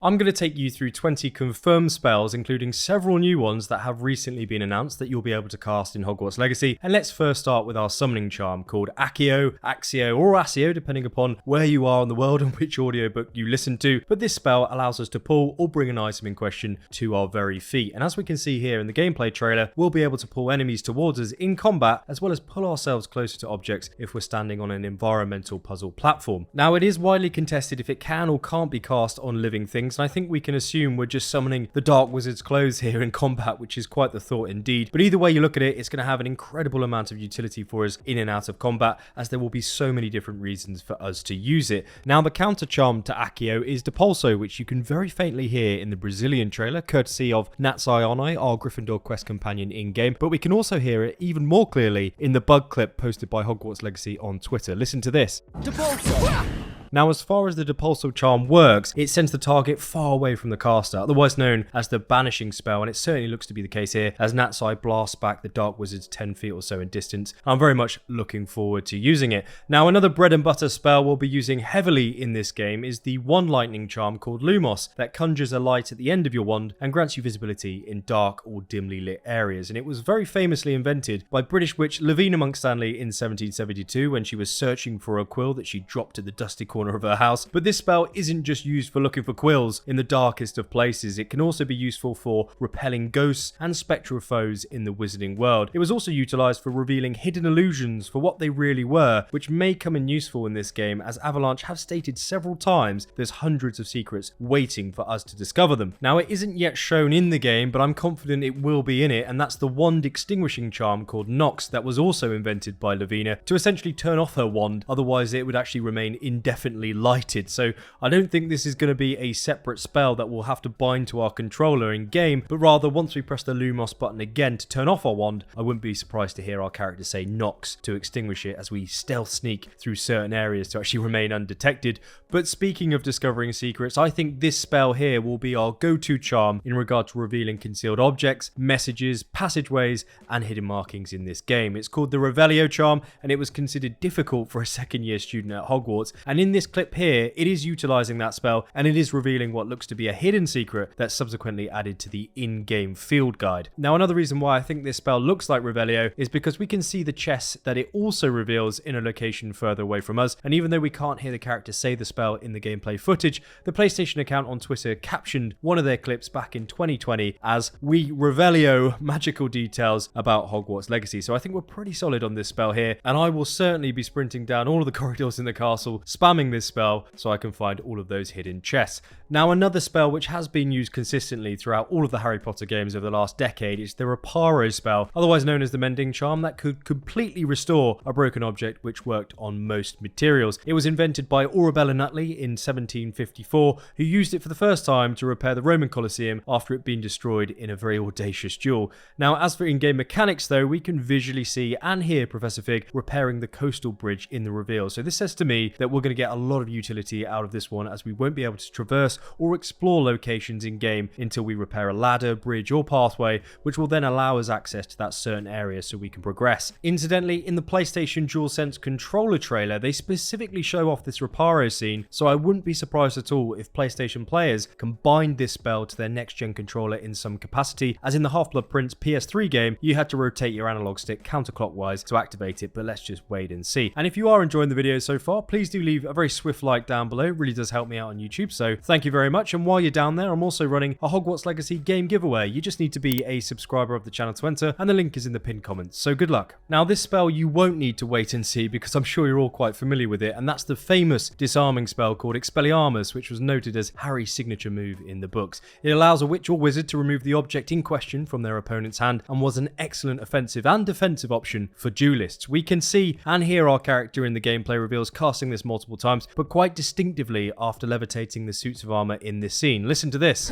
I'm going to take you through 20 confirmed spells, including several new ones that have recently been announced that you'll be able to cast in Hogwarts Legacy. And let's first start with our summoning charm called Accio, Accio, or Accio, depending upon where you are in the world and which audiobook you listen to. But this spell allows us to pull or bring an item in question to our very feet. And as we can see here in the gameplay trailer, we'll be able to pull enemies towards us in combat, as well as pull ourselves closer to objects if we're standing on an environmental puzzle platform. Now, it is widely contested if it can or can't be cast on living things. And I think we can assume we're just summoning the Dark Wizard's clothes here in combat, which is quite the thought indeed. But either way you look at it, it's going to have an incredible amount of utility for us in and out of combat, as there will be so many different reasons for us to use it. Now, the counter charm to Accio is Depulso, which you can very faintly hear in the Brazilian trailer, courtesy of Natsione, our Gryffindor quest companion in-game. But we can also hear it even more clearly in the bug clip posted by Hogwarts Legacy on Twitter. Listen to this. Depulso! Now, as far as the Depulso charm works, it sends the target far away from the caster, otherwise known as the banishing spell, and it certainly looks to be the case here, as Natsai blasts back the Dark Wizards 10 feet or so in distance. I'm very much looking forward to using it. Now, another bread and butter spell we'll be using heavily in this game is the one lightning charm called Lumos, that conjures a light at the end of your wand and grants you visibility in dark or dimly lit areas. And it was very famously invented by British witch Lavina Monk-Stanley in 1772 when she was searching for a quill that she dropped at the dusty corner of her house. But this spell isn't just used for looking for quills in the darkest of places. It can also be useful for repelling ghosts and spectral foes in the wizarding world. It was also utilized for revealing hidden illusions for what they really were, which may come in useful in this game, as Avalanche have stated several times there's hundreds of secrets waiting for us to discover them. Now, it isn't yet shown in the game, but I'm confident it will be in it, and that's the wand extinguishing charm called Nox that was also invented by Lavina to essentially turn off her wand, otherwise it would actually remain indefinitely lighted. So I don't think this is going to be a separate spell that we'll have to bind to our controller in game, but rather once we press the Lumos button again to turn off our wand, I wouldn't be surprised to hear our character say Nox to extinguish it as we stealth sneak through certain areas to actually remain undetected. But speaking of discovering secrets, I think this spell here will be our go-to charm in regard to revealing concealed objects, messages, passageways, and hidden markings in this game. It's called the Revelio charm, and it was considered difficult for a second-year student at Hogwarts. And in this clip here, it is utilizing that spell, and it is revealing what looks to be a hidden secret that's subsequently added to the in-game field guide. Now, another reason why I think this spell looks like Revelio is because we can see the chest that it also reveals in a location further away from us, and even though we can't hear the character say the spell in the gameplay footage, the PlayStation account on Twitter captioned one of their clips back in 2020 as "We Revelio magical details about Hogwarts Legacy." So I think we're pretty solid on this spell here, and I will certainly be sprinting down all of the corridors in the castle, spamming this spell so I can find all of those hidden chests. Now, another spell which has been used consistently throughout all of the Harry Potter games over the last decade is the Reparo spell, otherwise known as the Mending Charm, that could completely restore a broken object which worked on most materials. It was invented by Arabella Nutley in 1754, who used it for the first time to repair the Roman Colosseum after it being destroyed in a very audacious duel. Now, as for in-game mechanics though, we can visually see and hear Professor Fig repairing the coastal bridge in the reveal. So this says to me that we're going to get a lot of utility out of this one, as we won't be able to traverse or explore locations in game until we repair a ladder, bridge or pathway, which will then allow us access to that certain area so we can progress. Incidentally, in the PlayStation DualSense controller trailer, they specifically show off this Reparo scene, so I wouldn't be surprised at all if PlayStation players can bind this spell to their next-gen controller in some capacity, as in the Half-Blood Prince PS3 game, you had to rotate your analog stick counterclockwise to activate it, but let's just wait and see. And if you are enjoying the video so far, please do leave a very swift like down below. It really does help me out on YouTube, so thank you very much. And while you're down there, I'm also running a Hogwarts Legacy game giveaway. You just need to be a subscriber of the channel to enter, and the link is in the pinned comments, so good luck. Now, this spell you won't need to wait and see, because I'm sure you're all quite familiar with it, and that's the famous disarming spell called Expelliarmus, which was noted as Harry's signature move in the books. It allows a witch or wizard to remove the object in question from their opponent's hand, and was an excellent offensive and defensive option for duelists. We can see and hear our character in the gameplay reveals casting this multiple times, but quite distinctively after levitating the suits of armor in this scene. Listen to this.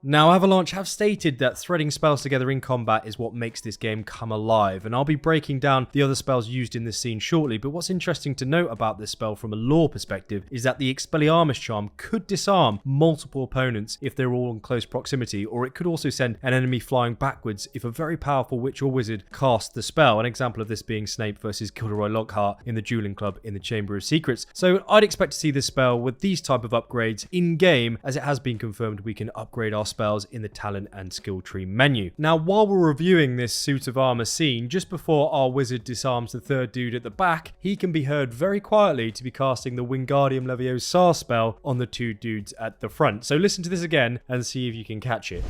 Now, Avalanche have stated that threading spells together in combat is what makes this game come alive, and I'll be breaking down the other spells used in this scene shortly, but what's interesting to note about this spell from a lore perspective is that the Expelliarmus charm could disarm multiple opponents if they're all in close proximity, or it could also send an enemy flying backwards if a very powerful witch or wizard cast the spell, an example of this being Snape versus Gilderoy Lockhart in the Dueling Club in the Chamber of Secrets. So I'd expect to see this spell with these type of upgrades in game, as it has been confirmed we can upgrade our spells in the talent and skill tree menu. Now, while we're reviewing this suit of armor scene, just before our wizard disarms the third dude at the back, he can be heard very quietly to be casting the Wingardium Leviosa spell on the two dudes at the front. So listen to this again and see if you can catch it.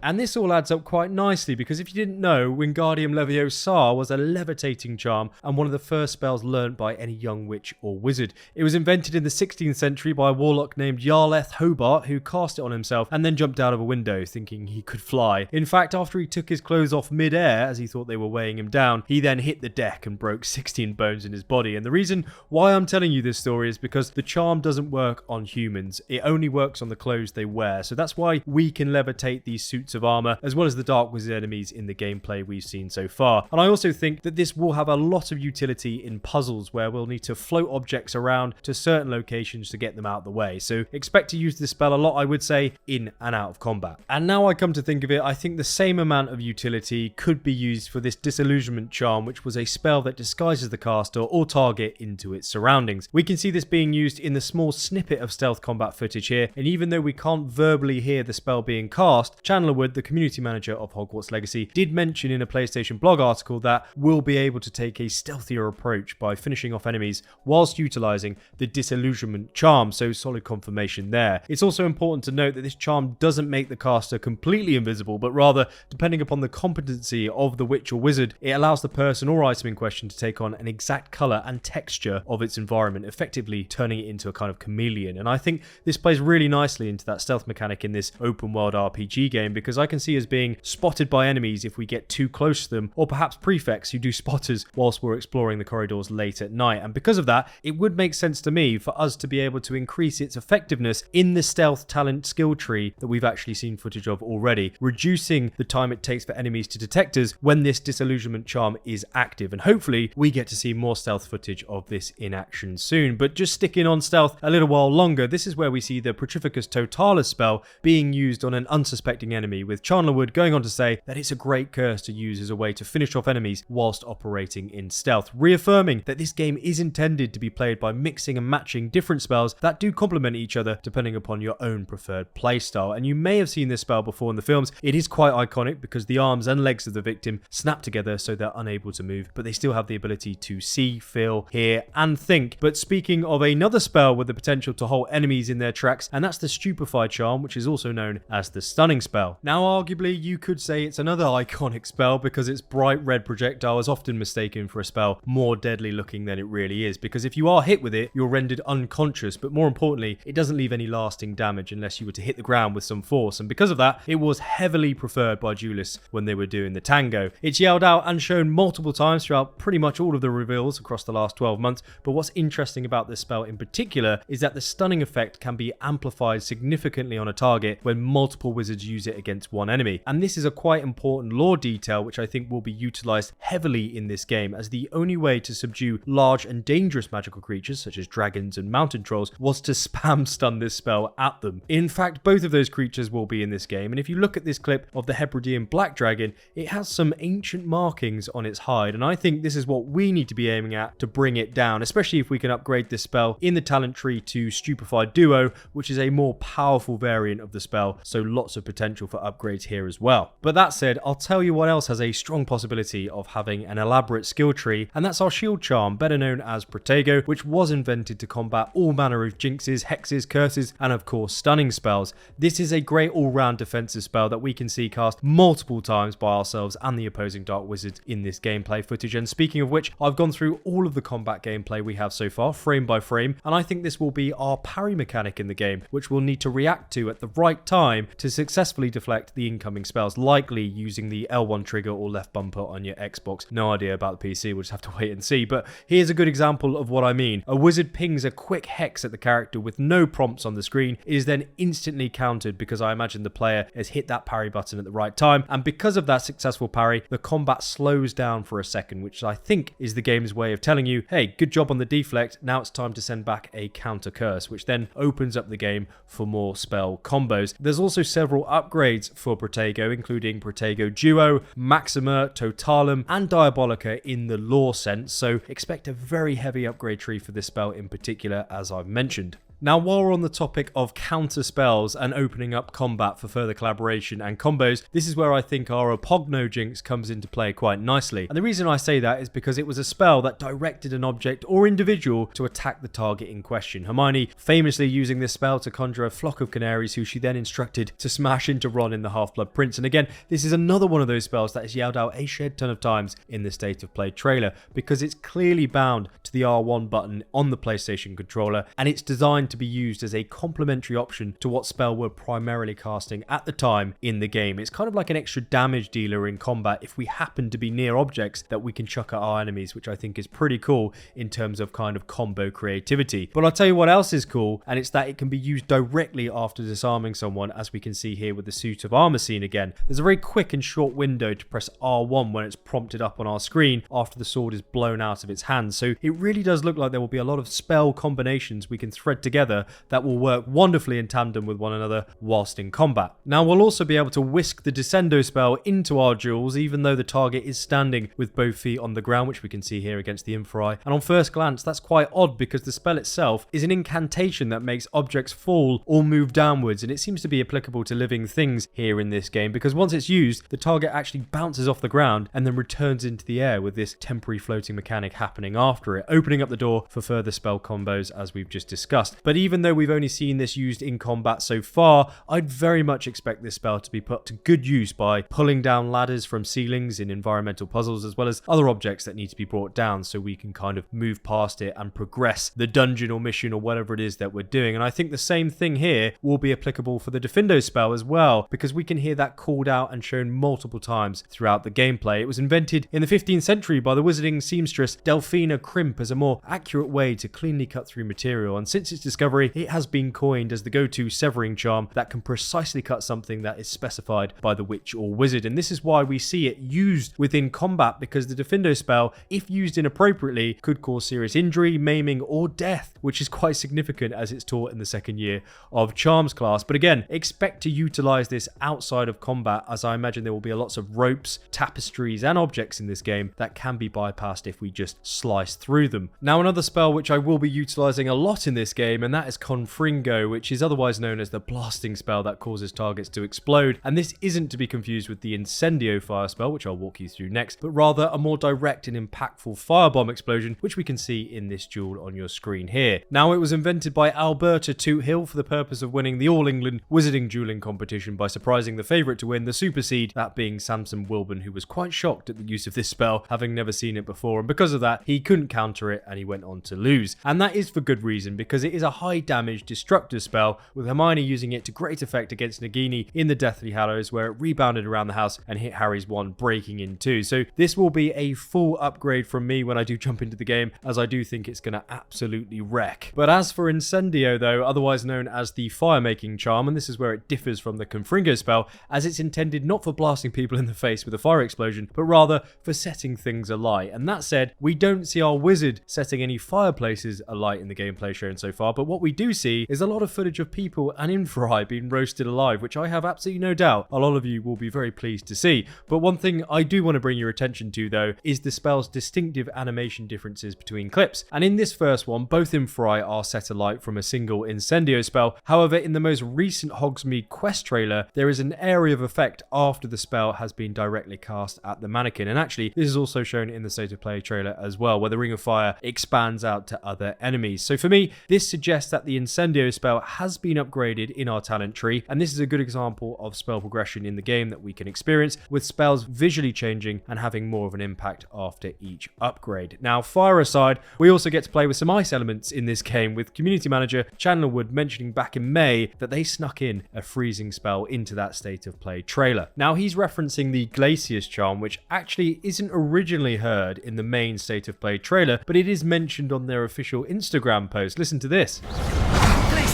And this all adds up quite nicely, because if you didn't know, Wingardium Leviosa was a levitating charm and one of the first spells learnt by any young witch or wizard. It was invented in the 16th century by a warlock named Jarleth Hobart, who cast it on himself and then jumped out of a window thinking he could fly. In fact, after he took his clothes off mid-air as he thought they were weighing him down, he then hit the deck and broke 16 bones in his body. And the reason why I'm telling you this story is because the charm doesn't work on humans. It only works on the clothes they wear. So that's why we can levitate these suits of armor, as well as the Dark Wizard enemies in the gameplay we've seen so far. And I also think that this will have a lot of utility in puzzles where we'll need to float objects around to certain locations to get them out of the way. So expect to use this spell a lot, I would say, in and out of combat. And now I come to think of it, I think the same amount of utility could be used for this Disillusionment Charm, which was a spell that disguises the caster or target into its surroundings. We can see this being used in the small snippet of stealth combat footage here, and even though we can't verbally hear the spell being cast, Chandler Wood, the community manager of Hogwarts Legacy, did mention in a PlayStation blog article that we'll be able to take a stealthier approach by finishing off enemies whilst utilising the Disillusionment Charm, so solid confirmation there. It's also important to note that this charm doesn't make the caster completely invisible, but rather, depending upon the competency of the witch or wizard, it allows the person or item in question to take on an exact colour and texture of its environment, effectively turning it into a kind of chameleon. And I think this plays really nicely into that stealth mechanic in this open world RPG game, because I can see us being spotted by enemies if we get too close to them, or perhaps prefects who do spotters whilst we're exploring the corridors late at night. And because of that, it would make sense to me for us to be able to increase its effectiveness in the stealth talent skill tree that we've actually seen footage of already, reducing the time it takes for enemies to detect us when this Disillusionment Charm is active. And hopefully we get to see more stealth footage of this in action soon. But just sticking on stealth a little while longer, this is where we see the Petrificus Totalus spell being used on an unsuspecting enemy, with Chandler Wood going on to say that it's a great curse to use as a way to finish off enemies whilst operating in stealth, reaffirming that this game is intended to be played by mixing and matching different spells that do complement each other depending upon your own preferred playstyle. And you may have seen this spell before in the films. It is quite iconic because the arms and legs of the victim snap together so they're unable to move, but they still have the ability to see, feel, hear, and think. But speaking of another spell with the potential to hold enemies in their tracks, and that's the Stupefy charm, which is also known as the Stunning spell. Now, arguably, you could say it's another iconic spell because its bright red projectile is often mistaken for a spell more deadly looking than it really is, because if you are hit with it, you're rendered unconscious, but more importantly, it doesn't leave any lasting damage unless you were to hit the ground with some force, and because of that, it was heavily preferred by duelists when they were doing the tango. It's yelled out and shown multiple times throughout pretty much all of the reveals across the last 12 months, but what's interesting about this spell in particular is that the stunning effect can be amplified significantly on a target when multiple wizards use it against one enemy, and this is a quite important lore detail which I think will be utilised heavily in this game, as the only way to subdue large and dangerous magical creatures such as dragons and mountain trolls was to spam stun this spell at them. In fact, both of those creatures will be in this game, and if you look at this clip of the Hebridean Black Dragon, it has some ancient markings on its hide, and I think this is what we need to be aiming at to bring it down, especially if we can upgrade this spell in the talent tree to Stupefy Duo, which is a more powerful variant of the spell, so lots of potential for upgrades here as well. But that said, I'll tell you what else has a strong possibility of having an elaborate skill tree, and that's our shield charm, better known as Protego, which was invented to combat all manner of jinxes, hexes, curses, and of course stunning spells. This is a great all-round defensive spell that we can see cast multiple times by ourselves and the opposing Dark Wizards in this gameplay footage, and speaking of which, I've gone through all of the combat gameplay we have so far, frame by frame, and I think this will be our parry mechanic in the game, which we'll need to react to at the right time to successfully defend deflect the incoming spells, likely using the L1 trigger or left bumper on your Xbox. No idea about the PC, we'll just have to wait and see. But here's a good example of what I mean. A wizard pings a quick hex at the character with no prompts on the screen. It is then instantly countered because I imagine the player has hit that parry button at the right time, and because of that successful parry, the combat slows down for a second, which I think is the game's way of telling you, hey, good job on the deflect, now it's time to send back a counter curse, which then opens up the game for more spell combos. There's also several upgrades for Protego, including Protego Duo, Maxima, Totalum, and Diabolica in the lore sense, so expect a very heavy upgrade tree for this spell in particular, as I've mentioned. Now, while we're on the topic of counter spells and opening up combat for further collaboration and combos, this is where I think our Oppugno Jinx comes into play quite nicely. And the reason I say that is because it was a spell that directed an object or individual to attack the target in question. Hermione famously using this spell to conjure a flock of canaries who she then instructed to smash into Ron in the Half-Blood Prince. And again, this is another one of those spells that is yelled out a shed ton of times in the State of Play trailer because it's clearly bound to the R1 button on the PlayStation controller, and it's designed to be used as a complementary option to what spell we're primarily casting at the time in the game. It's kind of like an extra damage dealer in combat if we happen to be near objects that we can chuck at our enemies, which I think is pretty cool in terms of kind of combo creativity. But I'll tell you what else is cool, and it's that it can be used directly after disarming someone, as we can see here with the suit of armor scene again. There's a very quick and short window to press R1 when it's prompted up on our screen after the sword is blown out of its hand, so it really does look like there will be a lot of spell combinations we can thread together that will work wonderfully in tandem with one another whilst in combat. Now, we'll also be able to whisk the Descendo spell into our duels even though the target is standing with both feet on the ground, which we can see here against the Inferi. And on first glance, that's quite odd because the spell itself is an incantation that makes objects fall or move downwards, and it seems to be applicable to living things here in this game because once it's used, the target actually bounces off the ground and then returns into the air with this temporary floating mechanic happening after it, opening up the door for further spell combos as we've just discussed. But even though we've only seen this used in combat so far, I'd very much expect this spell to be put to good use by pulling down ladders from ceilings in environmental puzzles, as well as other objects that need to be brought down so we can kind of move past it and progress the dungeon or mission or whatever it is that we're doing. And I think the same thing here will be applicable for the Diffindo spell as well, because we can hear that called out and shown multiple times throughout the gameplay. It was invented in the 15th century by the wizarding seamstress Delphina Crimp as a more accurate way to cleanly cut through material, and since its discovery, it has been coined as the go-to severing charm that can precisely cut something that is specified by the witch or wizard. And this is why we see it used within combat, because the Diffindo spell, if used inappropriately, could cause serious injury, maiming, or death, which is quite significant as it's taught in the second year of Charms class. But again, expect to utilize this outside of combat, as I imagine there will be lots of ropes, tapestries, and objects in this game that can be bypassed if we just slice through them. Now, another spell which I will be utilizing a lot in this game, and that is Confringo, which is otherwise known as the blasting spell that causes targets to explode. And this isn't to be confused with the Incendio fire spell, which I'll walk you through next, but rather a more direct and impactful firebomb explosion, which we can see in this duel on your screen here. Now, it was invented by Alberta Toothill for the purpose of winning the All England Wizarding Dueling competition by surprising the favourite to win the Super Seed, that being Samson Wilburn, who was quite shocked at the use of this spell, having never seen it before, and because of that, he couldn't counter it and he went on to lose. And that is for good reason, because it is a high damage destructive spell, with Hermione using it to great effect against Nagini in the Deathly Hallows, where it rebounded around the house and hit Harry's wand, breaking in two. So this will be a full upgrade from me when I do jump into the game, as I do think it's going to absolutely wreck. But as for Incendio though, otherwise known as the fire-making charm, and this is where it differs from the Confringo spell, as it's intended not for blasting people in the face with a fire explosion, but rather for setting things alight. And that said, we don't see our wizard setting any fireplaces alight in the gameplay shown so far, but what we do see is a lot of footage of people and Inferi being roasted alive, which I have absolutely no doubt a lot of you will be very pleased to see. But one thing I do want to bring your attention to though is the spell's distinctive animation differences between clips. And in this first one, both Inferi are set alight from a single Incendio spell. However, in the most recent Hogsmeade quest trailer, there is an area of effect after the spell has been directly cast at the mannequin. And actually, this is also shown in the State of Play trailer as well, where the Ring of Fire expands out to other enemies. So for me, this suggests suggests that the Incendio spell has been upgraded in our talent tree, and this is a good example of spell progression in the game that we can experience, with spells visually changing and having more of an impact after each upgrade. Now, fire aside, we also get to play with some ice elements in this game, with community manager Chandlerwood mentioning back in May that they snuck in a freezing spell into that state of play trailer. Now, he's referencing the Glacius charm, which actually isn't originally heard in the main state of play trailer, but it is mentioned on their official Instagram post. Listen to this.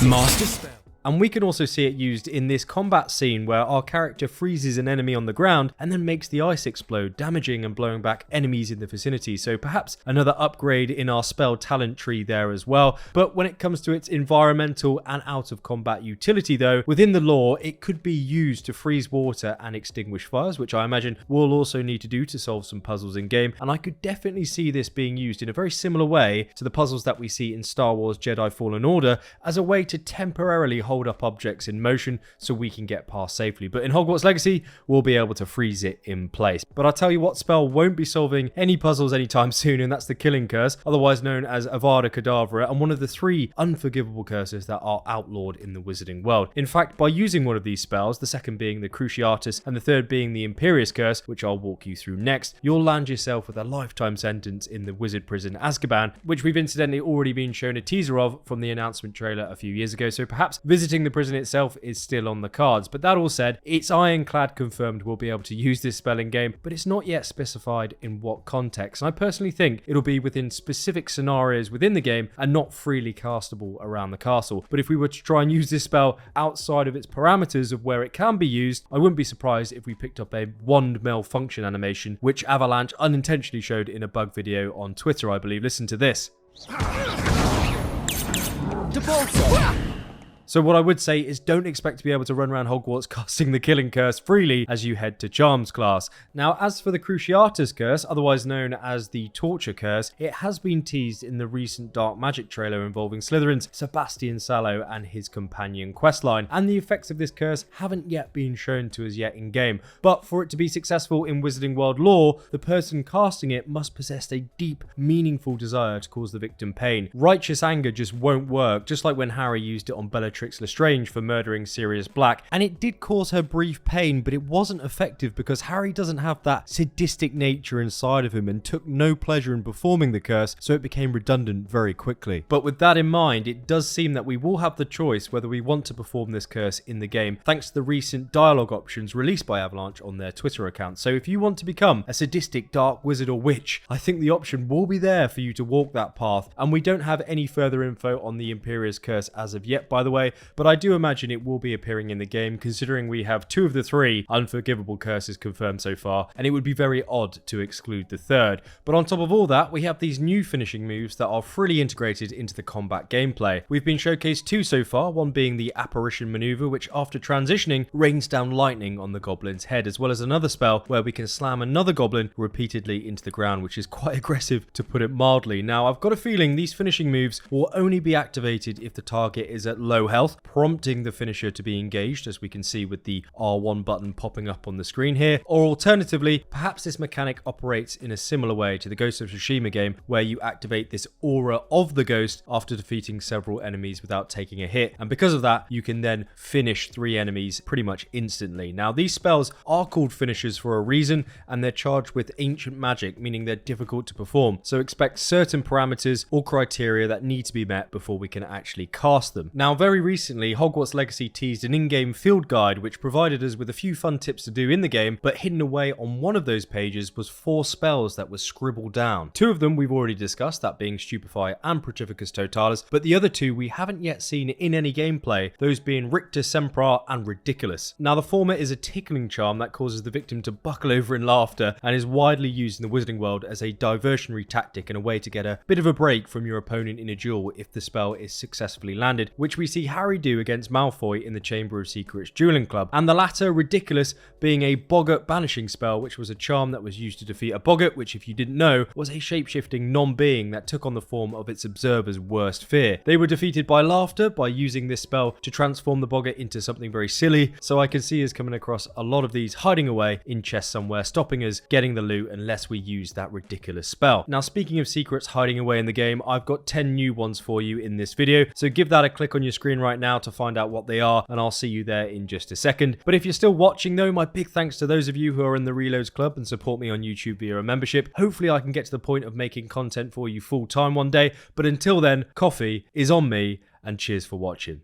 Master spell. And we can also see it used in this combat scene where our character freezes an enemy on the ground and then makes the ice explode, damaging and blowing back enemies in the vicinity. So perhaps another upgrade in our spell talent tree there as well. But when it comes to its environmental and out of combat utility though, within the lore, it could be used to freeze water and extinguish fires, which I imagine we'll also need to do to solve some puzzles in game. And I could definitely see this being used in a very similar way to the puzzles that we see in Star Wars Jedi Fallen Order, as a way to temporarily hold up objects in motion so we can get past safely. But in Hogwarts Legacy, we'll be able to freeze it in place. But I'll tell you what spell won't be solving any puzzles anytime soon, and that's the Killing Curse, otherwise known as Avada Kedavra, and one of the 3 unforgivable curses that are outlawed in the wizarding world. In fact, by using one of these spells, the second being the Cruciatus and the third being the Imperious Curse, which I'll walk you through next, you'll land yourself with a lifetime sentence in the wizard prison Azkaban, which we've incidentally already been shown a teaser of from the announcement trailer a few years ago, so perhaps visiting the prison itself is still on the cards. But that all said, it's ironclad confirmed we'll be able to use this spell in game, but it's not yet specified in what context. And I personally think it'll be within specific scenarios within the game and not freely castable around the castle. But if we were to try and use this spell outside of its parameters of where it can be used, I wouldn't be surprised if we picked up a wand malfunction animation, which Avalanche unintentionally showed in a bug video on Twitter, I believe. Listen to this. Depulso. So what I would say is don't expect to be able to run around Hogwarts casting the Killing Curse freely as you head to Charms class. Now, as for the Cruciatus Curse, otherwise known as the Torture Curse, it has been teased in the recent Dark Magic trailer involving Slytherin's Sebastian Sallow and his companion questline, and the effects of this curse haven't yet been shown to us yet in game. But for it to be successful in Wizarding World lore, the person casting it must possess a deep, meaningful desire to cause the victim pain. Righteous anger just won't work, just like when Harry used it on Bellatrix Lestrange for murdering Sirius Black, and it did cause her brief pain, but it wasn't effective because Harry doesn't have that sadistic nature inside of him and took no pleasure in performing the curse, so it became redundant very quickly. But with that in mind, it does seem that we will have the choice whether we want to perform this curse in the game, thanks to the recent dialogue options released by Avalanche on their Twitter account. So if you want to become a sadistic dark wizard or witch, I think the option will be there for you to walk that path, and we don't have any further info on the Imperious Curse as of yet, by the way, but I do imagine it will be appearing in the game, considering we have 2 of the 3 unforgivable curses confirmed so far, and it would be very odd to exclude the third. But on top of all that, we have these new finishing moves that are fully integrated into the combat gameplay. We've been showcased 2 so far, one being the Apparition Maneuver, which after transitioning rains down lightning on the goblin's head, as well as another spell where we can slam another goblin repeatedly into the ground, which is quite aggressive to put it mildly. Now, I've got a feeling these finishing moves will only be activated if the target is at low health, prompting the finisher to be engaged, as we can see with the R1 button popping up on the screen here. Or alternatively, perhaps this mechanic operates in a similar way to the Ghost of Tsushima game, where you activate this aura of the ghost after defeating several enemies without taking a hit, and because of that, you can then finish 3 enemies pretty much instantly. Now, these spells are called finishers for a reason, and they're charged with ancient magic, meaning they're difficult to perform, so expect certain parameters or criteria that need to be met before we can actually cast them. Now, very recently, Hogwarts Legacy teased an in-game field guide which provided us with a few fun tips to do in the game, but hidden away on one of those pages was 4 spells that were scribbled down. 2 of them we've already discussed, that being Stupefy and Petrificus Totalus, but the other 2 we haven't yet seen in any gameplay, those being Rictusempra Riddikulus. Now, the former is a tickling charm that causes the victim to buckle over in laughter and is widely used in the wizarding world as a diversionary tactic and a way to get a bit of a break from your opponent in a duel if the spell is successfully landed, which we see Harry do against Malfoy in the Chamber of Secrets Dueling Club, and the latter, Riddikulus, being a boggart banishing spell, which was a charm that was used to defeat a boggart, which, if you didn't know, was a shape-shifting non-being that took on the form of its observer's worst fear. They were defeated by laughter by using this spell to transform the boggart into something very silly, so I can see us coming across a lot of these hiding away in chests somewhere, stopping us getting the loot unless we use that ridiculous spell. Now, speaking of secrets hiding away in the game, I've got 10 new ones for you in this video, so give that a click on your screen right now to find out what they are, and I'll see you there in just a second. But if you're still watching though, my big thanks to those of you who are in the Reloads Club and support me on YouTube via a membership. Hopefully I can get to the point of making content for you full time one day, but until then, coffee is on me, and cheers for watching.